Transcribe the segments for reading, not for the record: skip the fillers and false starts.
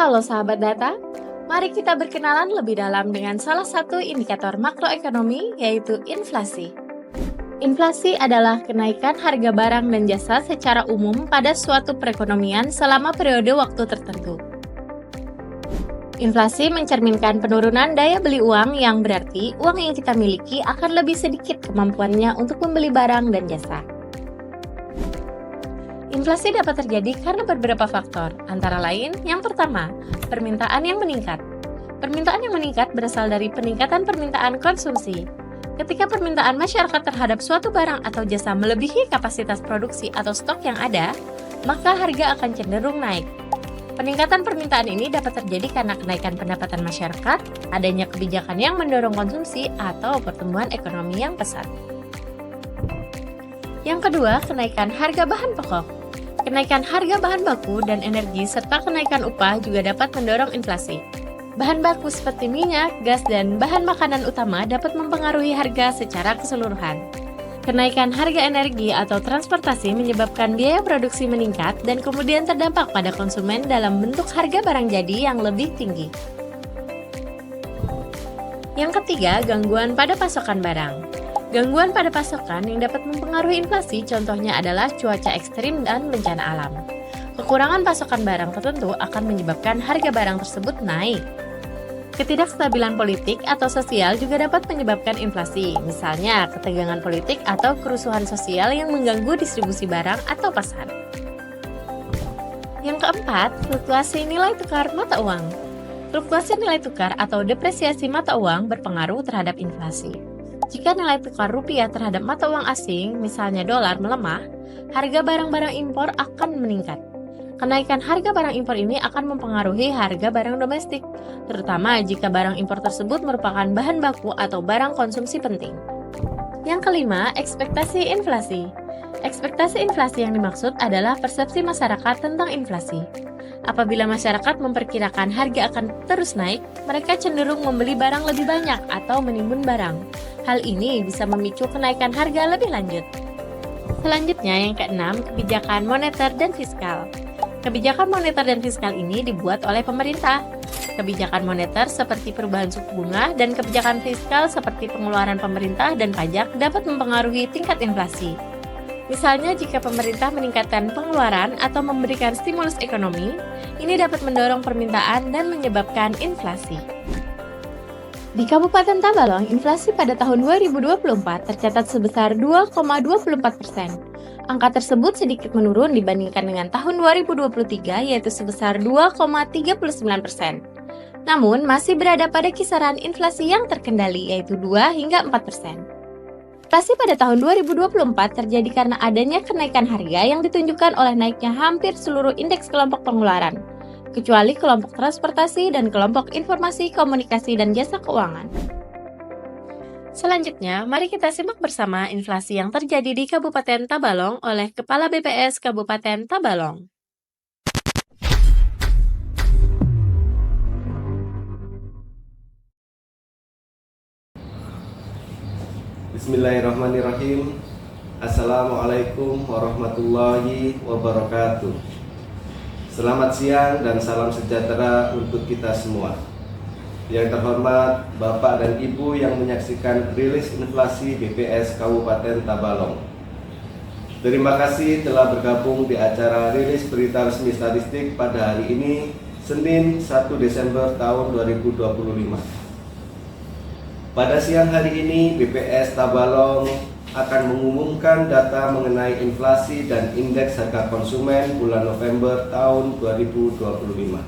Halo sahabat data, mari kita berkenalan lebih dalam dengan salah satu indikator makroekonomi yaitu inflasi. Inflasi adalah kenaikan harga barang dan jasa secara umum pada suatu perekonomian selama periode waktu tertentu. Inflasi mencerminkan penurunan daya beli uang yang berarti uang yang kita miliki akan lebih sedikit kemampuannya untuk membeli barang dan jasa. Inflasi dapat terjadi karena beberapa faktor, antara lain yang pertama, permintaan yang meningkat. Permintaan yang meningkat berasal dari peningkatan permintaan konsumsi. Ketika permintaan masyarakat terhadap suatu barang atau jasa melebihi kapasitas produksi atau stok yang ada, maka harga akan cenderung naik. Peningkatan permintaan ini dapat terjadi karena kenaikan pendapatan masyarakat, adanya kebijakan yang mendorong konsumsi, atau pertumbuhan ekonomi yang pesat. Yang kedua, kenaikan harga bahan pokok. Kenaikan harga bahan baku dan energi serta kenaikan upah juga dapat mendorong inflasi. Bahan baku seperti minyak, gas, dan bahan makanan utama dapat mempengaruhi harga secara keseluruhan. Kenaikan harga energi atau transportasi menyebabkan biaya produksi meningkat dan kemudian terdampak pada konsumen dalam bentuk harga barang jadi yang lebih tinggi. Yang ketiga, gangguan pada pasokan barang. Gangguan pada pasokan yang dapat mempengaruhi inflasi contohnya adalah cuaca ekstrim dan bencana alam. Kekurangan pasokan barang tertentu akan menyebabkan harga barang tersebut naik. Ketidakstabilan politik atau sosial juga dapat menyebabkan inflasi, misalnya ketegangan politik atau kerusuhan sosial yang mengganggu distribusi barang atau pasar. Yang keempat, fluktuasi nilai tukar mata uang. Fluktuasi nilai tukar atau depresiasi mata uang berpengaruh terhadap inflasi. Jika nilai tukar rupiah terhadap mata uang asing, misalnya dolar, melemah, harga barang-barang impor akan meningkat. Kenaikan harga barang impor ini akan mempengaruhi harga barang domestik, terutama jika barang impor tersebut merupakan bahan baku atau barang konsumsi penting. Yang kelima, ekspektasi inflasi. Ekspektasi inflasi yang dimaksud adalah persepsi masyarakat tentang inflasi. Apabila masyarakat memperkirakan harga akan terus naik, mereka cenderung membeli barang lebih banyak atau menimbun barang. Hal ini bisa memicu kenaikan harga lebih lanjut. Selanjutnya, yang keenam, kebijakan moneter dan fiskal. Kebijakan moneter dan fiskal ini dibuat oleh pemerintah. Kebijakan moneter seperti perubahan suku bunga dan kebijakan fiskal seperti pengeluaran pemerintah dan pajak dapat mempengaruhi tingkat inflasi. Misalnya, jika pemerintah meningkatkan pengeluaran atau memberikan stimulus ekonomi, ini dapat mendorong permintaan dan menyebabkan inflasi. Di Kabupaten Tabalong, inflasi pada tahun 2024 tercatat sebesar 2,24%. Angka tersebut sedikit menurun dibandingkan dengan tahun 2023, yaitu sebesar 2,39%. Namun, masih berada pada kisaran inflasi yang terkendali, yaitu 2 hingga 4%. Inflasi pada tahun 2024 terjadi karena adanya kenaikan harga yang ditunjukkan oleh naiknya hampir seluruh indeks kelompok pengeluaran, kecuali kelompok transportasi dan kelompok informasi, komunikasi, dan jasa keuangan. Selanjutnya, mari kita simak bersama inflasi yang terjadi di Kabupaten Tabalong oleh Kepala BPS Kabupaten Tabalong. Bismillahirrahmanirrahim. Assalamualaikum warahmatullahi wabarakatuh. Selamat siang dan salam sejahtera untuk kita semua. Yang terhormat Bapak dan Ibu yang menyaksikan rilis inflasi BPS Kabupaten Tabalong. Terima kasih telah bergabung di acara rilis berita resmi statistik pada hari ini, Senin 1 Desember tahun 2025. Pada siang hari ini, BPS Tabalong akan mengumumkan data mengenai inflasi dan indeks harga konsumen bulan November tahun 2025.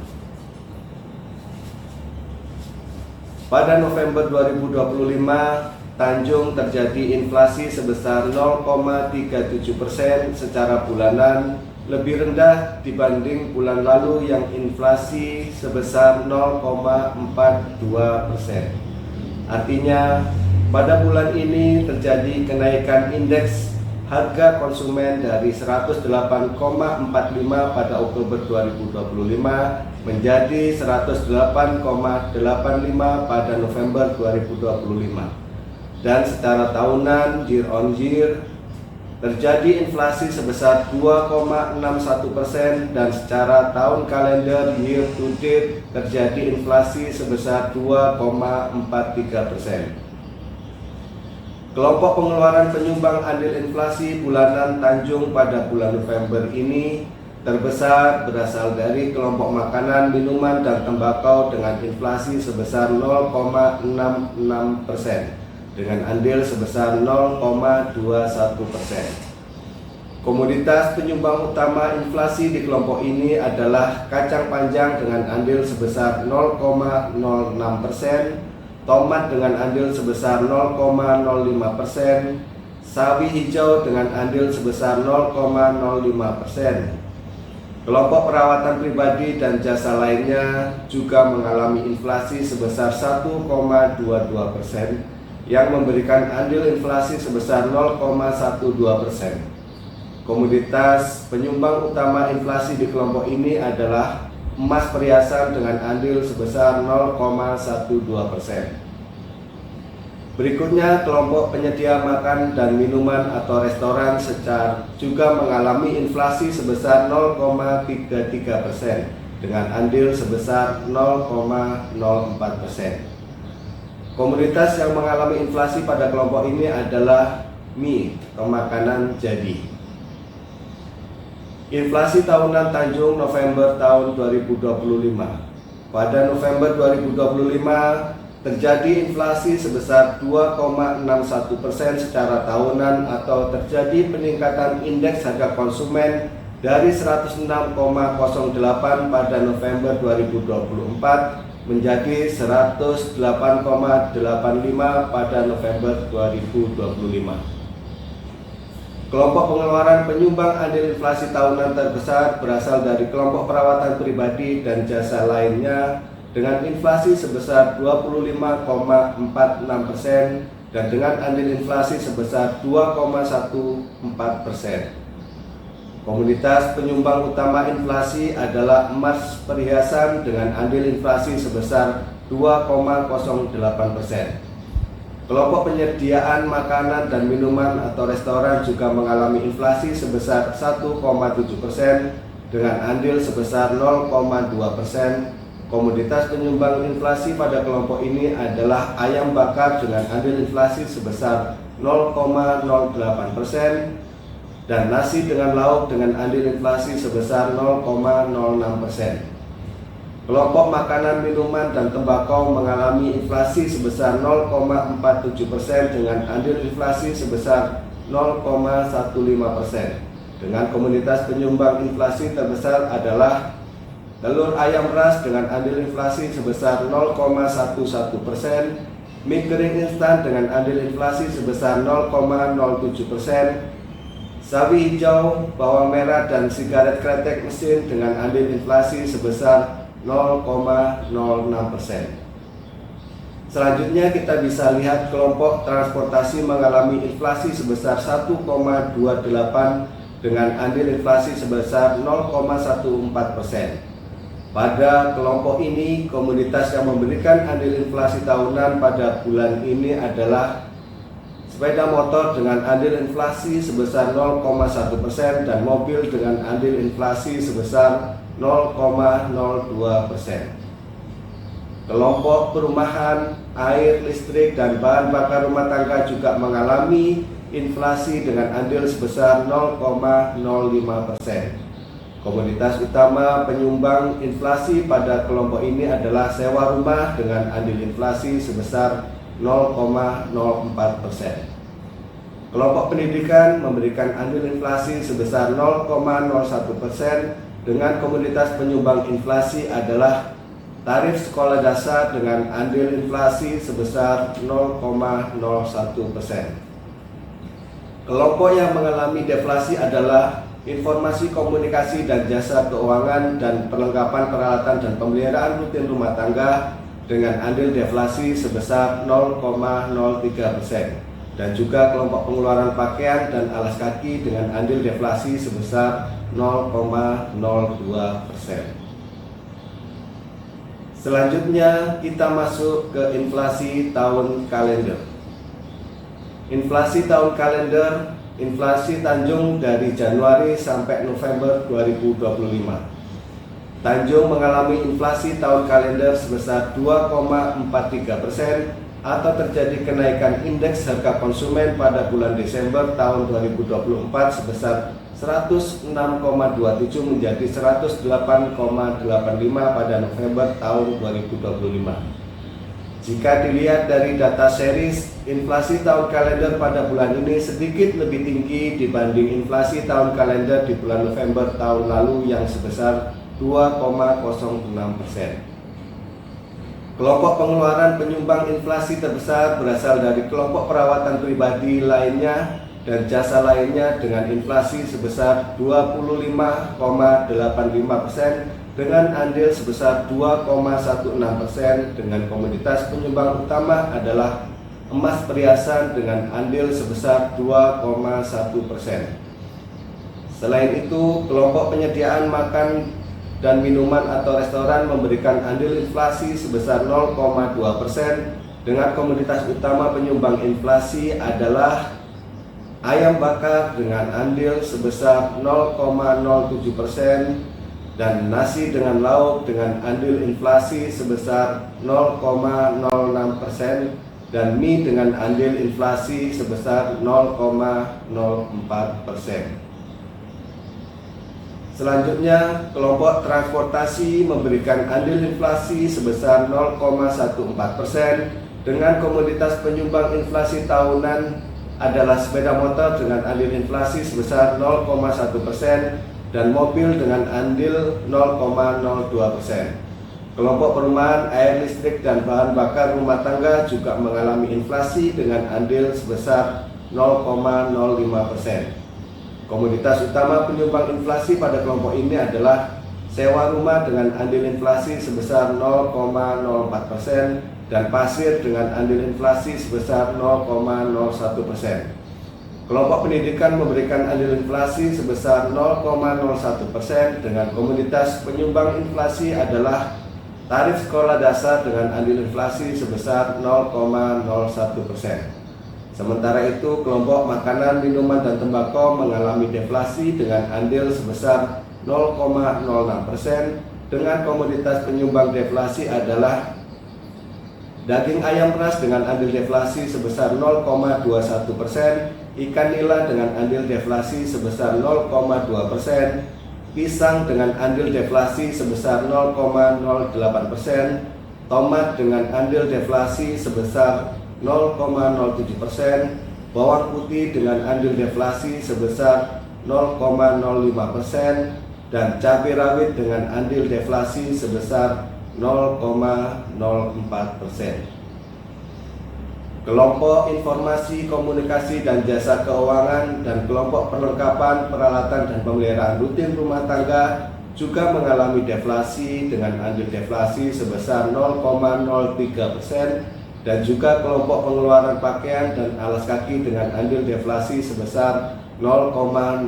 Pada November 2025, Tanjung terjadi inflasi sebesar 0,37% secara bulanan, lebih rendah dibanding bulan lalu yang inflasi sebesar 0,42%. Artinya, pada bulan ini terjadi kenaikan indeks harga konsumen dari 108,45 pada Oktober 2025 menjadi 108,85 pada November 2025. Dan secara tahunan year on year terjadi inflasi sebesar 2,61% dan secara tahun kalender year to date terjadi inflasi sebesar 2,43%. Kelompok pengeluaran penyumbang andil inflasi bulanan Tanjung pada bulan November ini terbesar berasal dari kelompok makanan, minuman, dan tembakau dengan inflasi sebesar 0,66% dengan andil sebesar 0,21%. Komoditas penyumbang utama inflasi di kelompok ini adalah kacang panjang dengan andil sebesar 0,06%, tomat dengan andil sebesar 0,05%, sawi hijau dengan andil sebesar 0,05%. Kelompok perawatan pribadi dan jasa lainnya juga mengalami inflasi sebesar 1,22% yang memberikan andil inflasi sebesar 0,12%. Komoditas penyumbang utama inflasi di kelompok ini adalah emas perhiasan dengan andil sebesar 0,12%. Berikutnya, kelompok penyedia makan dan minuman atau restoran juga mengalami inflasi sebesar 0,33% dengan andil sebesar 0,04%. Komoditas yang mengalami inflasi pada kelompok ini adalah mie atau makanan jadi. Inflasi tahunan Tanjung November tahun 2025. Pada November 2025 terjadi inflasi sebesar 2,61% secara tahunan atau terjadi peningkatan indeks harga konsumen dari 106,08 pada November 2024 menjadi 108,85 pada November 2025. Kelompok pengeluaran penyumbang andil inflasi tahunan terbesar berasal dari kelompok perawatan pribadi dan jasa lainnya dengan inflasi sebesar 25,46% dan dengan andil inflasi sebesar 2,14%. Komoditas penyumbang utama inflasi adalah emas perhiasan dengan andil inflasi sebesar 2,08%. Kelompok penyediaan makanan dan minuman atau restoran juga mengalami inflasi sebesar 1,7% dengan andil sebesar 0,2%. Komoditas penyumbang inflasi pada kelompok ini adalah ayam bakar dengan andil inflasi sebesar 0,08% dan nasi dengan lauk dengan andil inflasi sebesar 0,06%. Kelompok makanan, minuman, dan tembakau mengalami inflasi sebesar 0,47% dengan andil inflasi sebesar 0,15%. Dengan komoditas penyumbang inflasi terbesar adalah telur ayam ras dengan andil inflasi sebesar 0,11%, mie kering instan dengan andil inflasi sebesar 0,07%, sawi hijau, bawang merah, dan sigaret kretek mesin dengan andil inflasi sebesar 0,06%. Selanjutnya kita bisa lihat kelompok transportasi mengalami inflasi sebesar 1,28 dengan andil inflasi sebesar 0,14%. Pada kelompok ini, komoditas yang memberikan andil inflasi tahunan pada bulan ini adalah sepeda motor dengan andil inflasi sebesar 0,1% dan mobil dengan andil inflasi sebesar 0,02%. Kelompok perumahan, air, listrik, dan bahan bakar rumah tangga juga mengalami inflasi dengan andil sebesar 0,05%. Komoditas utama penyumbang inflasi pada kelompok ini adalah sewa rumah dengan andil inflasi sebesar 0,04%. Kelompok pendidikan memberikan andil inflasi sebesar 0,01%. Dengan komoditas penyumbang inflasi adalah tarif sekolah dasar dengan andil inflasi sebesar 0,01%. Kelompok yang mengalami deflasi adalah informasi komunikasi dan jasa keuangan dan perlengkapan peralatan dan pemeliharaan rutin rumah tangga dengan andil deflasi sebesar 0,03%. Dan juga kelompok pengeluaran pakaian dan alas kaki dengan andil deflasi sebesar 0,02%. Selanjutnya kita masuk ke inflasi tahun kalender. Inflasi tahun kalender inflasi Tanjung dari Januari sampai November 2025. Tanjung mengalami inflasi tahun kalender sebesar 2,43% atau terjadi kenaikan indeks harga konsumen pada bulan Desember tahun 2024 sebesar 106,27 menjadi 108,85 pada November tahun 2025. Jika dilihat dari data series, inflasi tahun kalender pada bulan ini sedikit lebih tinggi dibanding inflasi tahun kalender di bulan November tahun lalu yang sebesar 2,06%. Kelompok pengeluaran penyumbang inflasi terbesar berasal dari kelompok perawatan pribadi lainnya dan jasa lainnya dengan inflasi sebesar 25,85% dengan andil sebesar 2,16%, dengan komoditas penyumbang utama adalah emas perhiasan dengan andil sebesar 2,1%. Selain itu, kelompok penyediaan makan dan minuman atau restoran memberikan andil inflasi sebesar 0,2%, dengan komoditas utama penyumbang inflasi adalah ayam bakar dengan andil sebesar 0,07% dan nasi dengan lauk dengan andil inflasi sebesar 0,06% dan mie dengan andil inflasi sebesar 0,04%. Selanjutnya, kelompok transportasi memberikan andil inflasi sebesar 0,14%, dengan komoditas penyumbang inflasi tahunan adalah sepeda motor dengan andil inflasi sebesar 0,1% dan mobil dengan andil 0,02%. Kelompok perumahan, air listrik, dan bahan bakar rumah tangga juga mengalami inflasi dengan andil sebesar 0,05%. Komoditas utama penyumbang inflasi pada kelompok ini adalah sewa rumah dengan andil inflasi sebesar 0,04% dan pasir dengan andil inflasi sebesar 0,01%. Kelompok pendidikan memberikan andil inflasi sebesar 0,01% dengan komoditas penyumbang inflasi adalah tarif sekolah dasar dengan andil inflasi sebesar 0,01%. Sementara itu, kelompok makanan, minuman, dan tembakau mengalami deflasi dengan andil sebesar 0,06%, dengan komoditas penyumbang deflasi adalah daging ayam ras dengan andil deflasi sebesar 0,21%, ikan nila dengan andil deflasi sebesar 0,2%, pisang dengan andil deflasi sebesar 0,08%, tomat dengan andil deflasi sebesar 0,07%, bawang putih dengan andil deflasi sebesar 0,05%, dan cabai rawit dengan andil deflasi sebesar 0,04%. Kelompok informasi, komunikasi, dan jasa keuangan dan kelompok perlengkapan, peralatan, dan pemeliharaan rutin rumah tangga juga mengalami deflasi dengan andil deflasi sebesar 0,03%, dan juga kelompok pengeluaran pakaian dan alas kaki dengan andil deflasi sebesar 0,02%.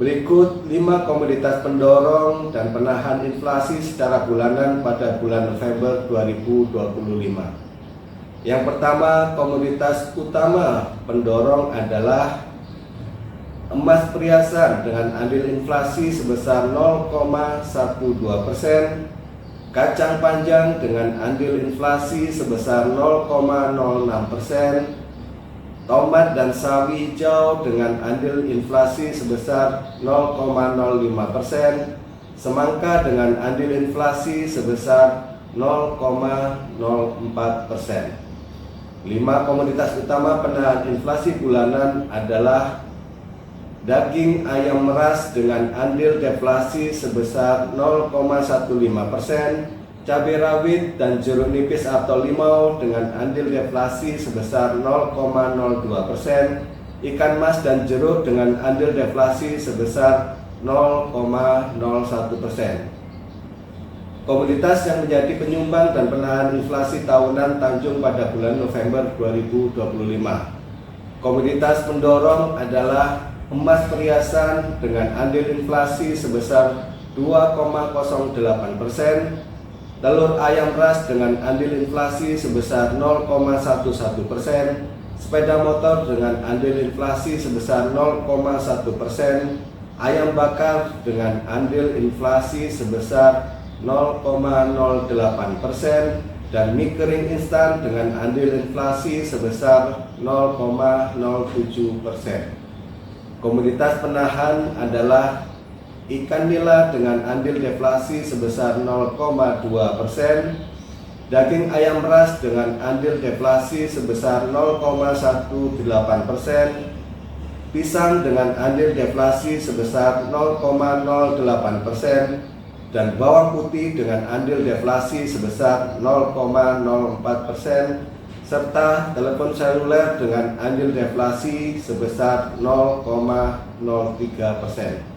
Berikut 5 komoditas pendorong dan penahan inflasi secara bulanan pada bulan November 2025. Yang pertama, komoditas utama pendorong adalah emas perhiasan dengan andil inflasi sebesar 0,12%, kacang panjang dengan andil inflasi sebesar 0,06%, tomat dan sawi hijau dengan andil inflasi sebesar 0,05%, semangka dengan andil inflasi sebesar 0,04%. 5 komoditas utama penahan inflasi bulanan adalah daging ayam ras dengan andil deflasi sebesar 0,15%, cabai rawit dan jeruk nipis atau limau dengan andil deflasi sebesar 0,02%, ikan mas dan jeruk dengan andil deflasi sebesar 0,01%. Komoditas yang menjadi penyumbang dan penahan inflasi tahunan Tanjung pada bulan November 2025. Komoditas pendorong adalah emas perhiasan dengan andil inflasi sebesar 2,08%, telur ayam ras dengan andil inflasi sebesar 0,11%, sepeda motor dengan andil inflasi sebesar 0,1%, ayam bakar dengan andil inflasi sebesar 0,08%, dan mie kering instan dengan andil inflasi sebesar 0,07%. Komoditas penahan adalah ikan nila dengan andil deflasi sebesar 0,2%, daging ayam ras dengan andil deflasi sebesar 0,18%, pisang dengan andil deflasi sebesar 0,08%, dan bawang putih dengan andil deflasi sebesar 0,04%, serta telepon seluler dengan andil deflasi sebesar 0,03%.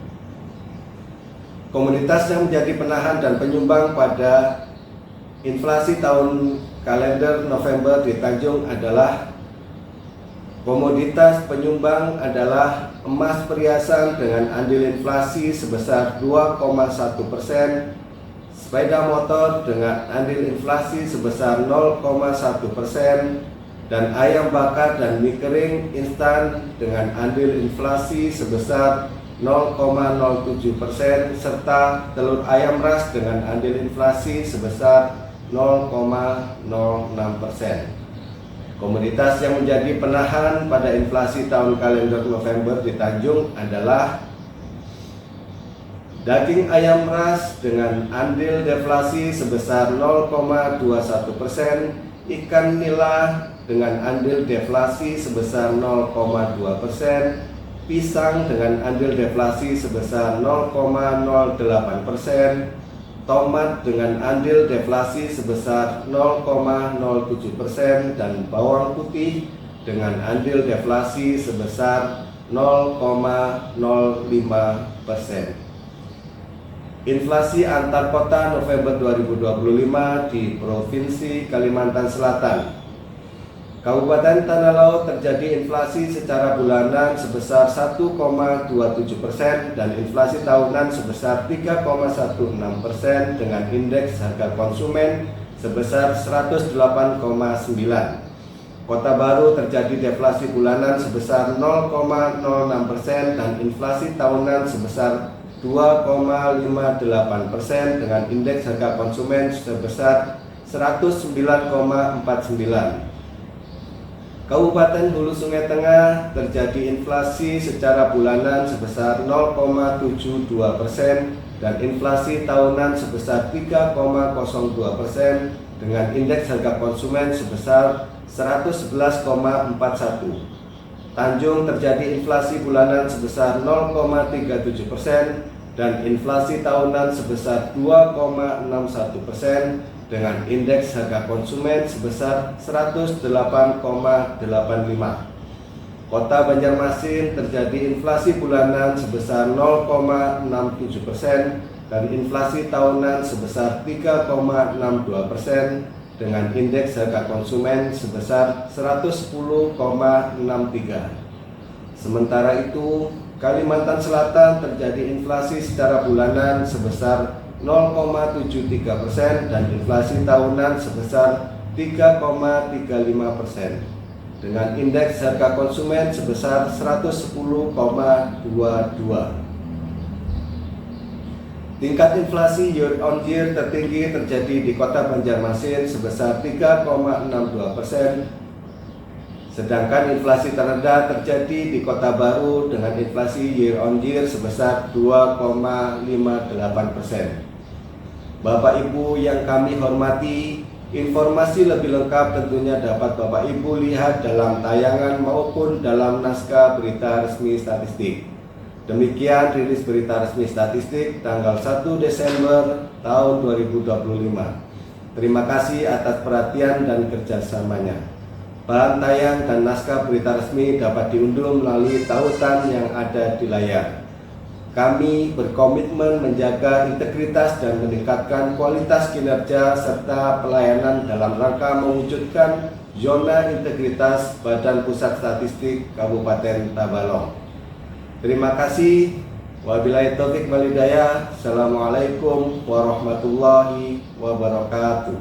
Komoditas yang menjadi penahan dan penyumbang pada inflasi tahun kalender November di Tanjung adalah komoditas penyumbang adalah emas perhiasan dengan andil inflasi sebesar 2,1%, sepeda motor dengan andil inflasi sebesar 0,1%, dan ayam bakar dan mie kering instan dengan andil inflasi sebesar 0,07%, serta telur ayam ras dengan andil inflasi sebesar 0,06%. Komoditas yang menjadi penahan pada inflasi tahun kalender November di Tanjung adalah daging ayam ras dengan andil deflasi sebesar 0,21%, ikan nila dengan andil deflasi sebesar 0,2%, pisang dengan andil deflasi sebesar 0,08%, tomat dengan andil deflasi sebesar 0,07%, dan bawang putih dengan andil deflasi sebesar 0,05%. Inflasi antar kota November 2025 di Provinsi Kalimantan Selatan. Kabupaten Tanah Laut terjadi inflasi secara bulanan sebesar 1,27% dan inflasi tahunan sebesar 3,16% dengan indeks harga konsumen sebesar 108,9. Kota Baru terjadi deflasi bulanan sebesar 0,06% dan inflasi tahunan sebesar 2,58% dengan indeks harga konsumen sebesar 109,49. Kabupaten Hulu Sungai Tengah terjadi inflasi secara bulanan sebesar 0,72% dan inflasi tahunan sebesar 3,02% dengan indeks harga konsumen sebesar 111,41. Tanjung terjadi inflasi bulanan sebesar 0,37% dan inflasi tahunan sebesar 2,61% dengan indeks harga konsumen sebesar 108,85. Kota Banjarmasin terjadi inflasi bulanan sebesar 0,67% dan inflasi tahunan sebesar 3,62% dengan indeks harga konsumen sebesar 110,63. Sementara itu, Kalimantan Selatan terjadi inflasi secara bulanan sebesar 0,73% dan inflasi tahunan sebesar 3,35% dengan indeks harga konsumen sebesar 110,22. Tingkat inflasi year on year tertinggi terjadi di Kota Banjarmasin sebesar 3,62%, sedangkan inflasi terendah terjadi di Kota Baru dengan inflasi year on year sebesar 2,58%. Bapak Ibu yang kami hormati, informasi lebih lengkap tentunya dapat Bapak Ibu lihat dalam tayangan maupun dalam naskah berita resmi statistik. Demikian rilis berita resmi statistik tanggal 1 Desember tahun 2025. Terima kasih atas perhatian dan kerjasamanya. Bahan tayang dan naskah berita resmi dapat diunduh melalui tautan yang ada di layar. Kami berkomitmen menjaga integritas dan meningkatkan kualitas kinerja serta pelayanan dalam rangka mewujudkan zona integritas Badan Pusat Statistik Kabupaten Tabalong. Terima kasih. Wabillahi taufiq wal hidayah. Assalamualaikum warahmatullahi wabarakatuh.